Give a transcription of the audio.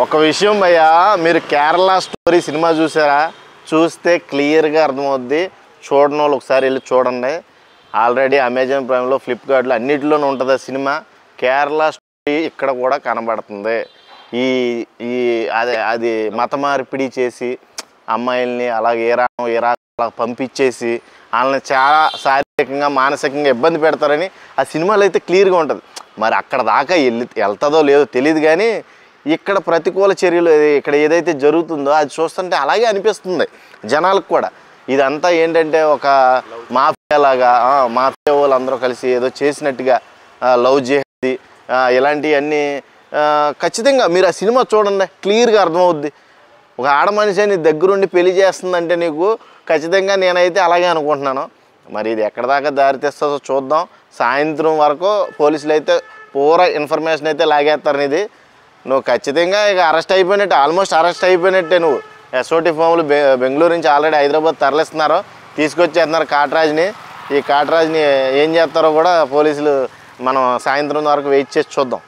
ఒక విషయం భయ్యా, మీరు కేరళ స్టోరీ సినిమా చూసారా? చూస్తే క్లియర్గా అర్థమవుద్ది. చూడని వాళ్ళు ఒకసారి వెళ్ళి చూడండి. ఆల్రెడీ అమెజాన్ ప్రైమ్లో, ఫ్లిప్కార్ట్లో అన్నిటిలోనూ ఉంటుంది ఆ సినిమా. కేరళ స్టోరీ ఇక్కడ కూడా కనబడుతుంది. ఈ ఈ అది మత మార్పిడి చేసి అమ్మాయిల్ని అలాగే ఇరాక్ అలా పంపించేసి వాళ్ళని చాలా శారీరకంగా మానసికంగా ఇబ్బంది పెడతారని ఆ సినిమాలో అయితే క్లియర్గా ఉంటుంది. మరి అక్కడ దాకా వెళ్తుందో లేదో తెలియదు, కానీ ఇక్కడ ప్రతికూల చర్యలు ఇక్కడ ఏదైతే జరుగుతుందో అది చూస్తుంటే అలాగే అనిపిస్తుంది జనాలకు కూడా. ఇదంతా ఏంటంటే ఒక మాఫియా లాగా, మాఫియా వాళ్ళు అందరూ కలిసి ఏదో చేసినట్టుగా లవ్ జిహాదీ ఇలాంటివన్నీ ఖచ్చితంగా మీరు ఆ సినిమా చూడండి, క్లియర్గా అర్థమవుద్ది. ఒక ఆడ మనిషి నీ దగ్గరుండి పెళ్లి చేస్తుందంటే నీకు ఖచ్చితంగా నేనైతే అలాగే అనుకుంటున్నాను. మరి ఇది ఎక్కడ దాకా దారితీస్తుందో చూద్దాం. సాయంత్రం వరకు పోలీసులు అయితే పూరా ఇన్ఫర్మేషన్ అయితే లాగేస్తారు. ఇది నువ్వు ఖచ్చితంగా ఇక అరెస్ట్ అయిపోయినట్టే, ఆల్మోస్ట్ అరెస్ట్ అయిపోయినట్టే. నువ్వు ఎస్ఓటీ ఫామ్లు బెంగళూరు నుంచి ఆల్రెడీ హైదరాబాద్ తరలిస్తున్నారు, తీసుకొచ్చేస్తున్నారు కాట్రాజ్ని. ఈ కాట్రాజ్ని ఏం చేస్తారో కూడా పోలీసులు మనం సాయంత్రం వరకు వెయిట్ చేసి చూద్దాం.